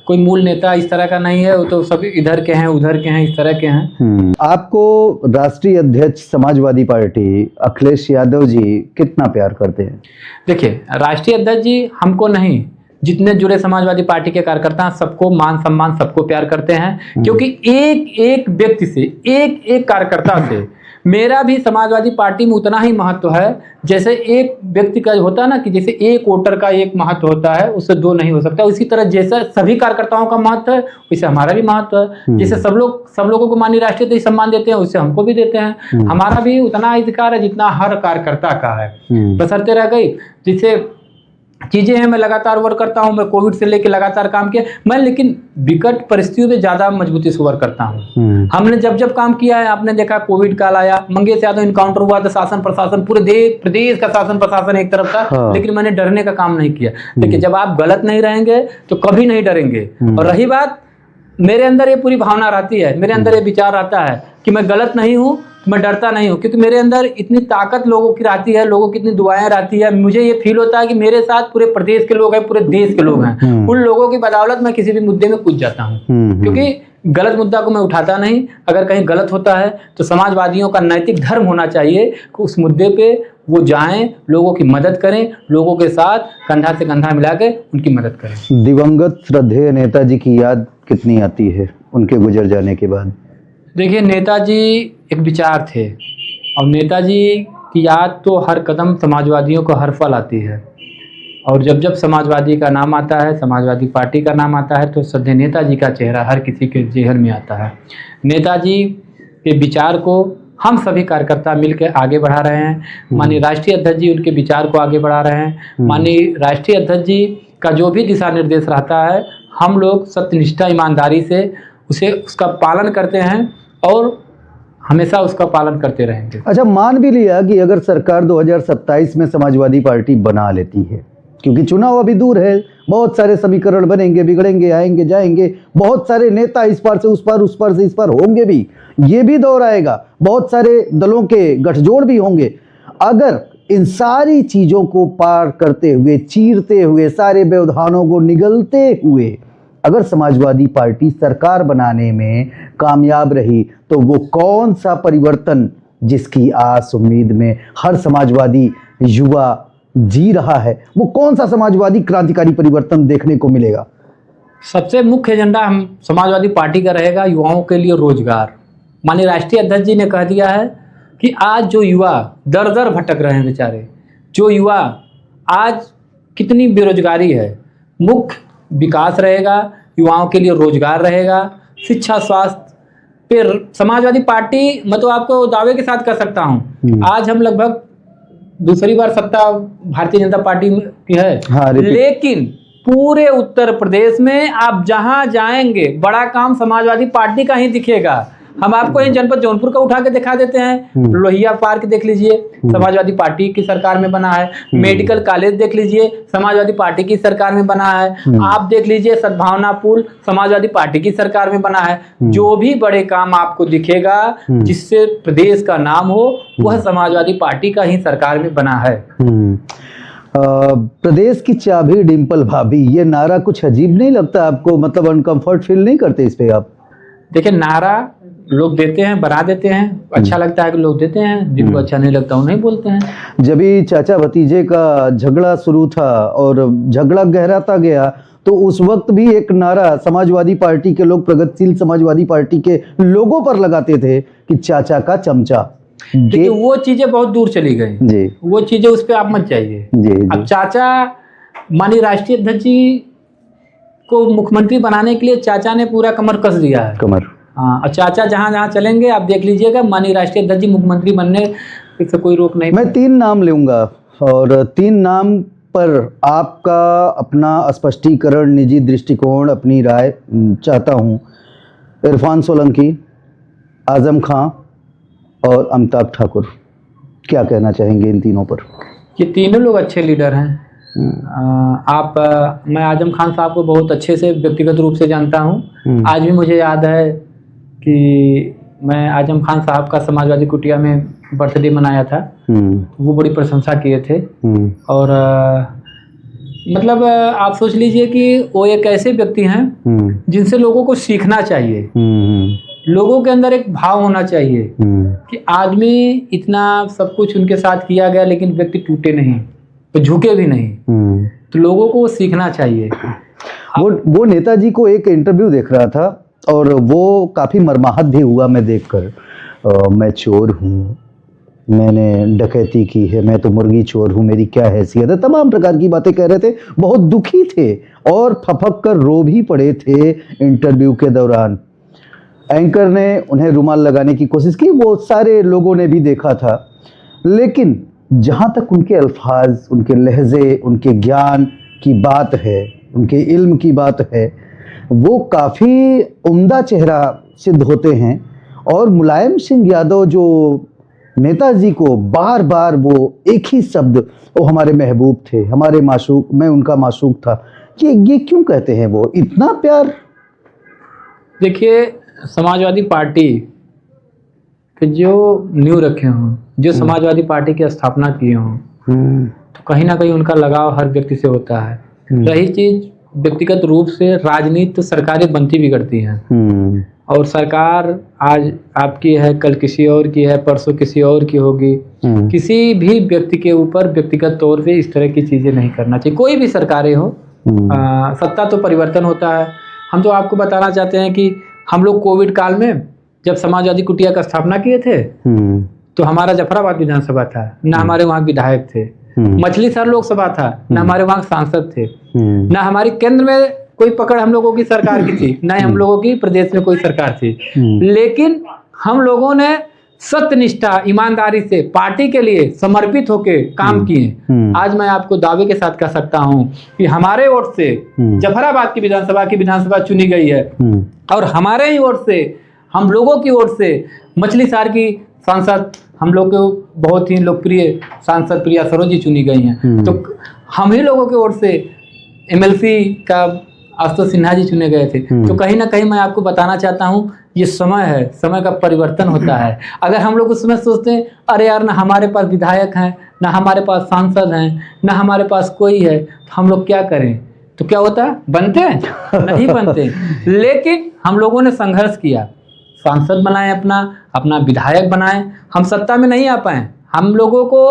B: कोई मूल नेता इस तरह का नहीं है। वो तो सब इधर के हैं, उधर के हैं, इस तरह के हैं।
A: आपको राष्ट्रीय अध्यक्ष समाजवादी पार्टी अखिलेश यादव जी कितना प्यार करते हैं?
B: देखिए, राष्ट्रीय अध्यक्ष जी हमको नहीं, जितने जुड़े समाजवादी पार्टी के कार्यकर्ता सबको मान सम्मान, सबको प्यार करते हैं। क्योंकि एक एक व्यक्ति से, एक एक कार्यकर्ता से मेरा भी समाजवादी पार्टी में उतना ही महत्व है जैसे एक व्यक्ति का होता है ना, कि जैसे एक वोटर का एक महत्व होता है, उससे दो नहीं हो सकता। इसी तरह जैसे सभी कार्यकर्ताओं का महत्व है, वैसे हमारा भी महत्व है। जैसे सब लोगों को माननीय राष्ट्रपति सम्मान देते हैं, उससे हमको भी देते हैं। हमारा भी उतना अधिकार है जितना हर कार्यकर्ता का है। बशर्ते रह गई जिससे चीज़ें हैं, मैं लगातार वर्क करता हूं। मैं कोविड से लेकर लगातार काम किया मैं, लेकिन विकट परिस्थितियों में ज़्यादा मजबूती से वर्क करता हूं। हमने जब काम किया है, आपने देखा कोविड काल आया, मंगेश यादव इनकाउंटर हुआ था, शासन प्रशासन पूरे प्रदेश का शासन प्रशासन एक तरफ था, लेकिन मैंने डरने का काम नहीं किया। देखिए, जब आप गलत नहीं रहेंगे तो कभी नहीं डरेंगे। और रही बात, मेरे अंदर ये पूरी भावना रहती है, मेरे अंदर ये विचार आता है कि मैं गलत नहीं हूँ, मैं डरता नहीं हूँ, क्योंकि मेरे अंदर इतनी ताकत लोगों की रहती है, लोगों की इतनी दुआएं रहती है। मुझे ये फील होता है कि मेरे साथ पूरे प्रदेश के लोग हैं, पूरे देश के लोग हैं। उन लोगों की बदौलत मैं किसी भी मुद्दे में कूद जाता हूँ, क्योंकि गलत मुद्दा को मैं उठाता नहीं। अगर कहीं गलत होता है तो समाजवादियों का नैतिक धर्म होना चाहिए कि उस मुद्दे पे वो जाएं, लोगों की मदद करें, लोगों के साथ कंधा से कंधा मिला के उनकी मदद करें।
A: दिवंगत श्रद्धेय नेताजी की याद कितनी आती है उनके गुजर जाने के बाद?
B: देखिए, नेताजी एक विचार थे, और नेताजी की याद तो हर कदम समाजवादियों को हर पल आती है। और जब समाजवादी का नाम आता है, समाजवादी पार्टी का नाम आता है, तो श्रद्धेय नेताजी का चेहरा हर किसी के जेहन में आता है। नेताजी के विचार को हम सभी कार्यकर्ता मिलकर आगे बढ़ा रहे हैं। माननीय राष्ट्रीय अध्यक्ष जी उनके विचार को आगे बढ़ा रहे हैं। माननीय राष्ट्रीय अध्यक्ष जी का जो भी दिशा निर्देश रहता है, हम लोग सत्यनिष्ठा ईमानदारी से उसका पालन करते हैं और हमेशा उसका पालन करते रहेंगे।
A: अच्छा, मान भी लिया कि अगर सरकार 2027 में समाजवादी पार्टी बना लेती है, क्योंकि चुनाव अभी दूर है, बहुत सारे समीकरण बनेंगे, बिगड़ेंगे, आएंगे जाएंगे, बहुत सारे नेता इस पार से उस पार, उस पार से इस पार होंगे भी, ये भी दौर आएगा, बहुत सारे दलों के गठजोड़ भी होंगे। अगर इन सारी चीज़ों को पार करते हुए, चीरते हुए, सारे व्यवधानों को निगलते हुए अगर समाजवादी पार्टी सरकार बनाने में कामयाब रही, तो वो कौन सा परिवर्तन जिसकी आस उम्मीद में हर समाजवादी युवा जी रहा है, वो कौन सा समाजवादी क्रांतिकारी परिवर्तन देखने को मिलेगा?
B: सबसे मुख्य एजेंडा हम समाजवादी पार्टी का रहेगा युवाओं के लिए रोजगार। माननीय राष्ट्रीय अध्यक्ष जी ने कह दिया है कि आज जो युवा दर दर भटक रहे हैं बेचारे, जो युवा आज कितनी बेरोजगारी है, मुख्य विकास रहेगा, युवाओं के लिए रोजगार रहेगा, शिक्षा, स्वास्थ्य पे समाजवादी पार्टी, मैं तो आपको दावे के साथ कह सकता हूँ, आज हम लगभग दूसरी बार सत्ता भारतीय जनता पार्टी की है। हाँ, लेकिन पूरे उत्तर प्रदेश में आप जहां जाएंगे बड़ा काम समाजवादी पार्टी का ही दिखेगा। हम आपको इन जनपद जौनपुर का उठा के दिखा देते हैं। लोहिया पार्क देख लीजिए, समाजवादी पार्टी की सरकार में बना है। मेडिकल कॉलेज देख लीजिए, समाजवादी पार्टी की सरकार में बना है। आप देख लीजिए सद्भावना पुल, समाजवादी पार्टी की सरकार में बना है। जो भी बड़े काम आपको दिखेगा जिससे प्रदेश का नाम हो, वह समाजवादी पार्टी का ही सरकार में बना है।
A: प्रदेश की चाबी डिंपल भाभी, ये नारा कुछ अजीब नहीं लगता आपको? मतलब अनकंफर्ट फील नहीं करते इस पे आप?
B: देखिए, नारा लोग देते हैं, बना देते हैं, अच्छा लगता है कि लोग देते हैं, जिनको अच्छा नहीं लगता वो नहीं बोलते हैं।
A: जब भी चाचा भतीजे का झगड़ा शुरू था और झगड़ा गहराता गया, तो उस वक्त भी एक नारा समाजवादी पार्टी के लोग, प्रगतिशील समाजवादी पार्टी के लोगों पर लगाते थे कि चाचा का चमचा।
B: देखिए, वो चीजें बहुत दूर चली गई जी, वो चीजें उस पर आप मत जाइए जी। अब चाचा, माननीय राष्ट्रीय अध्यक्ष जी को मुख्यमंत्री बनाने के लिए चाचा ने पूरा कमर कस दिया है, कमर। हाँ, और चाचा जहाँ जहाँ चलेंगे आप देख लीजिएगा, माननीय राष्ट्रीय अध्यक्ष जी मुख्यमंत्री बनने से कोई रोक नहीं।
A: मैं 3 नाम लूँगा और 3 नाम पर आपका अपना स्पष्टीकरण, निजी दृष्टिकोण, अपनी राय चाहता हूँ। इरफान सोलंकी, आजम खां और अमिताभ ठाकुर, क्या कहना चाहेंगे इन तीनों पर?
B: ये तीनों लोग अच्छे लीडर हैं। मैं आजम खान साहब को बहुत अच्छे से व्यक्तिगत रूप से जानता हूँ। आज भी मुझे याद है कि मैं आजम खान साहब का समाजवादी कुटिया में बर्थडे मनाया था, वो बड़ी प्रशंसा किए थे। और मतलब आप सोच लीजिए कि वो एक ऐसे व्यक्ति हैं जिनसे लोगों को सीखना चाहिए। लोगों के अंदर एक भाव होना चाहिए कि आदमी इतना सब कुछ उनके साथ किया गया लेकिन व्यक्ति टूटे नहीं, तो झुके भी नहीं, तो लोगों को वो सीखना चाहिए।
A: वो नेताजी को एक इंटरव्यू देख रहा था और वो काफ़ी मर्माहत भी हुआ मैं देखकर। मैं चोर हूँ, मैंने डकैती की है, मैं तो मुर्गी चोर हूँ, मेरी क्या हैसियत है, तमाम प्रकार की बातें कह रहे थे। बहुत दुखी थे और फपक कर रो भी पड़े थे इंटरव्यू के दौरान। एंकर ने उन्हें रुमाल लगाने की कोशिश की, वो सारे लोगों ने भी देखा था, लेकिन जहाँ तक उनके अल्फाज, उनके लहजे, उनके ज्ञान की बात है, उनके इल्म की बात है, वो काफ़ी उम्दा चेहरा सिद्ध होते हैं। और मुलायम सिंह यादव जो नेताजी को बार बार वो एक ही शब्द, वो हमारे महबूब थे, हमारे माशूक, मैं उनका माशूक था, ये क्यों कहते हैं वो इतना प्यार?
B: देखिए, समाजवादी पार्टी के जो नींव रखे हों, जो समाजवादी पार्टी की स्थापना किए हों, तो कहीं ना कहीं उनका लगाव हर व्यक्ति से होता है। रही चीज व्यक्तिगत रूप से, राजनीति तो सरकारें बनती बिगड़ती हैं, और सरकार आज आपकी है, कल किसी और की है, परसों किसी और की होगी। किसी भी व्यक्ति के ऊपर व्यक्तिगत तौर पे इस तरह की चीजें नहीं करना चाहिए, कोई भी सरकारें हो। सत्ता तो परिवर्तन होता है। हम तो आपको बताना चाहते हैं कि हम लोग कोविड काल में जब समाजवादी कुटिया का स्थापना किए थे, तो हमारा जफराबाद विधानसभा था, ना हमारे वहाँ विधायक थे। मछली शहर लोकसभा था, ना हमारे वहाँ सांसद थे, ना हमारी केंद्र में कोई पकड़ हम लोगों की सरकार की थी, ना ही हम लोगों की प्रदेश में कोई सरकार थी। लेकिन हम लोगों ने सत्यनिष्ठा, ईमानदारी से पार्टी के लिए समर्पित होके काम किए। आज मैं आपको दावे के साथ कह सकता हूं कि हमारे ओर से जफराबाद की विधानसभा चुनी गई है, और हमारे ही ओर से, हम लोगों की ओर से मछली शहर की सांसद, हम लोग को बहुत ही लोकप्रिय सांसद प्रिया सरोज जी चुनी गई हैं। तो हम ही लोगों की ओर से एमएलसी का आशुतोष सिन्हा जी चुने गए थे। तो कहीं ना कहीं मैं आपको बताना चाहता हूँ, ये समय है, समय का परिवर्तन होता है। अगर हम लोग उस समय सोचते हैं अरे यार, ना हमारे पास विधायक हैं, ना हमारे पास सांसद हैं, ना हमारे पास कोई है, तो हम लोग क्या करें, तो क्या होता है, बनते हैं? नहीं बनते। लेकिन हम लोगों ने संघर्ष किया, सांसद बनाए, अपना विधायक बनाए। हम सत्ता में नहीं आ पाए, हम लोगों को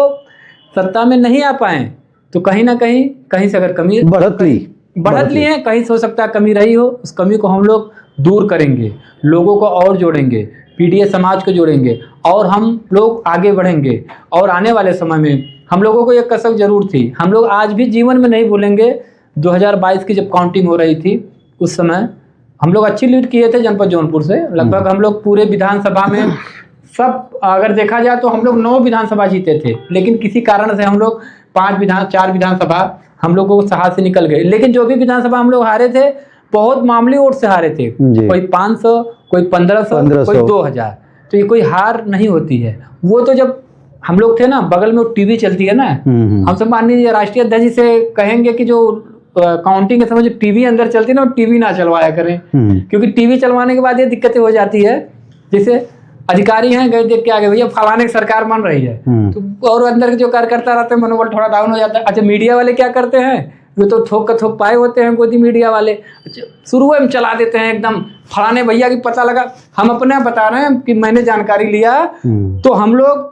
B: सत्ता में नहीं आ पाए, तो कहीं ना कहीं से अगर कमी बढ़त ली है, कहीं से हो सकता है कमी रही हो, उस कमी को हम लोग दूर करेंगे, लोगों को और जोड़ेंगे, पीडीए समाज को जोड़ेंगे, और हम लोग आगे बढ़ेंगे। और आने वाले समय में हम लोगों को एक कसक जरूर थी, हम लोग आज भी जीवन में नहीं भूलेंगे। 2022 की जब काउंटिंग हो रही थी, उस समय हम लोग अच्छी लीड किए थे जनपद जौनपुर से। लगभग हम लोग पूरे विधानसभा में सब, अगर देखा जाए तो हम लोग 9 विधानसभा जीते थे, लेकिन किसी कारण से हम लोग 4 विधानसभा हम लोगों को हाथ से निकल गए। लेकिन जो भी विधानसभा हम लोग हारे थे, बहुत मामूली वोट से हारे थे, कोई 500, कोई 1500, कोई 2000। तो ये कोई हार नहीं होती है। वो तो जब हम लोग थे ना, बगल में टीवी चलती है ना, हम सब मान लीजिए राष्ट्रीय अध्यक्ष जी से कहेंगे कि जो काउंटिंग के समय जो टीवी अंदर चलती है ना, टीवी ना चलवाया करें, क्योंकि टीवी चलवाने के बाद ये दिक्कतें हो जाती है। जैसे अधिकारी हैं, गए देख के आ गए, भैया फलाने की सरकार बन रही है, तो और अंदर के जो कार्यकर्ता रहते हैं, मनोबल थोड़ा डाउन हो जाता है। अच्छा, मीडिया वाले क्या करते हैं, वो तो थोक पाए होते हैं, गोदी मीडिया वाले शुरू में चला देते हैं एकदम, फलाने भैया की पता लगा। हम अपने बता रहे हैं कि मैंने जानकारी लिया, तो हम लोग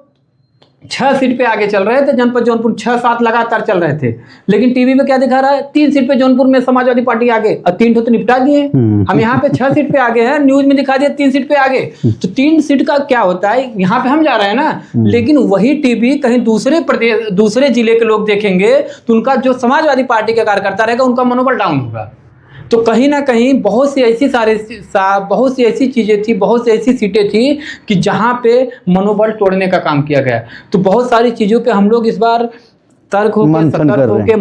B: 6 सीट पे आगे चल रहे थे, जनपद जौनपुर 6-7 लगातार चल रहे थे। लेकिन टीवी में क्या दिखा रहा है, 3 सीट पे जौनपुर में समाजवादी पार्टी आगे, और 3 तो निपटा दिए। हम यहाँ पे 6 सीट पे आगे हैं, न्यूज में दिखा दिया 3 सीट पे आगे। तो 3 सीट का क्या होता है, यहाँ पे हम जा रहे हैं ना, लेकिन वही टीवी कहीं दूसरे जिले के लोग देखेंगे, तो उनका जो समाजवादी पार्टी का कार्यकर्ता रहेगा, उनका मनोबल डाउन होगा। तो कहीं ना कहीं बहुत सी ऐसी चीज़ें थी, बहुत सी ऐसी सीटें थी कि जहाँ पे मनोबल तोड़ने का काम किया गया। तो बहुत सारी चीज़ों पे हम लोग इस बार सतर्क होके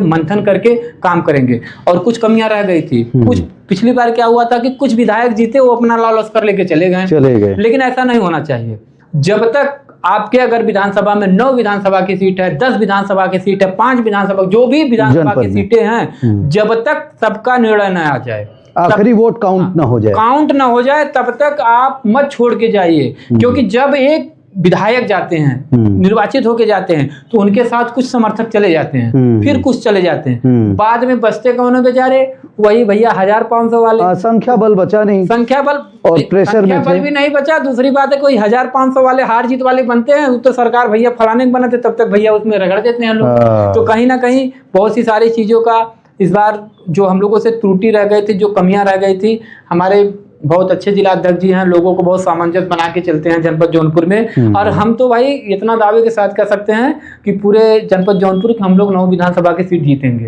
B: मंथन करके काम करेंगे। और कुछ कमियां रह गई थी, कुछ पिछली बार क्या हुआ था कि कुछ विधायक जीते, वो अपना लाल लश्कर लेके चले गए। लेकिन ऐसा नहीं होना चाहिए। जब तक आपके अगर विधानसभा में 9 विधानसभा की सीट है, 10 विधानसभा की सीट है, 5 विधानसभा, जो भी विधानसभा की सीटें हैं, जब तक सबका निर्णय न आ जाए,
A: आखिरी वोट काउंट ना हो जाए, तब तक आप मत छोड़ के जाइए। क्योंकि जब एक विधायक जाते हैं, निर्वाचित होके जाते हैं, तो उनके साथ कुछ समर्थक चले जाते हैं, फिर कुछ चले जाते हैं, बाद में बचते कौन है बेचारे, वही भैया 1500 वाले। संख्या बल बचा नहीं,
B: संख्या बल
A: और प्रेशर में
B: बल भी नहीं बचा। दूसरी बात है, कोई 1500 वाले हार जीत वाले बनते हैं, तो सरकार भैया फलाने बने थे, तब तक भैया उसमें रगड़ देते हैं लोग। तो कहीं ना कहीं बहुत सी सारी चीजों का इस बार जो हम लोगों से त्रुटि रह गई थी, जो कमियां रह गई थी, हमारे बहुत अच्छे जिला अध्यक्ष जी हैं, लोगों को बहुत सामंजस्य बना के चलते हैं जनपद जौनपुर में। और हम तो भाई इतना दावे के साथ कह सकते हैं कि पूरे जनपद जौनपुर हम लोग 9 विधानसभा की सीट जीतेंगे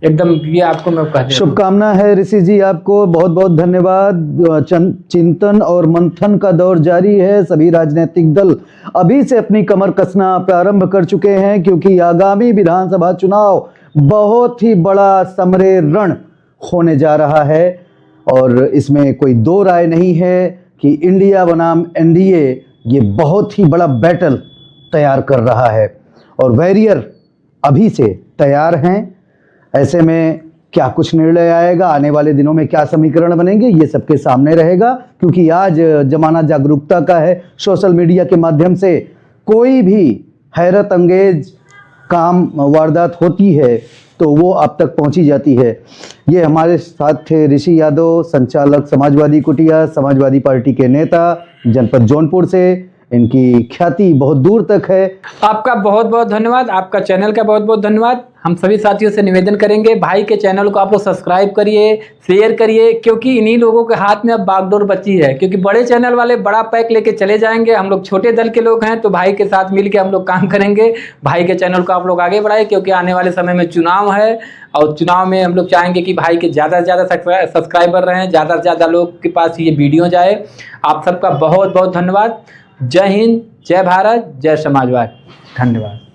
B: एकदम, ये आपको मैं कह
A: शुभकामना है ऋषि जी, आपको बहुत बहुत धन्यवाद। चिंतन और मंथन का दौर जारी है। सभी राजनीतिक दल अभी से अपनी कमर कसना प्रारंभ कर चुके हैं, क्योंकि आगामी विधानसभा चुनाव बहुत ही बड़ा समरे रण होने जा रहा है। और इसमें कोई दो राय नहीं है कि इंडिया बनाम एनडीए ये बहुत ही बड़ा बैटल तैयार कर रहा है और वॉरियर अभी से तैयार हैं। ऐसे में क्या कुछ निर्णय आएगा, आने वाले दिनों में क्या समीकरण बनेंगे, ये सबके सामने रहेगा, क्योंकि आज जमाना जागरूकता का है। सोशल मीडिया के माध्यम से कोई भी हैरत अंगेज काम वारदात होती है तो वो आप तक पहुंची जाती है। ये हमारे साथ थे ऋषि यादव, संचालक समाजवादी कुटिया, समाजवादी पार्टी के नेता जनपद जौनपुर से। इनकी ख्याति बहुत दूर तक है।
B: आपका बहुत बहुत धन्यवाद, आपका चैनल का बहुत बहुत धन्यवाद। हम सभी साथियों से निवेदन करेंगे, भाई के चैनल को आप लोग सब्सक्राइब करिए, शेयर करिए, क्योंकि इन्हीं लोगों के हाथ में अब बागडोर बची है। क्योंकि बड़े चैनल वाले बड़ा पैक लेके चले जाएंगे, हम लोग छोटे दल के लोग हैं, तो भाई के साथ मिल के हम लोग काम करेंगे। भाई के चैनल को आप लोग आगे बढ़ाए, क्योंकि आने वाले समय में चुनाव है और चुनाव में हम लोग चाहेंगे कि भाई के ज़्यादा से ज़्यादा सब्सक्राइबर रहें, ज़्यादा से ज़्यादा लोग के पास ये वीडियो जाए। आप सबका बहुत बहुत धन्यवाद। जय हिंद, जय भारत, जय समाजवाद। धन्यवाद।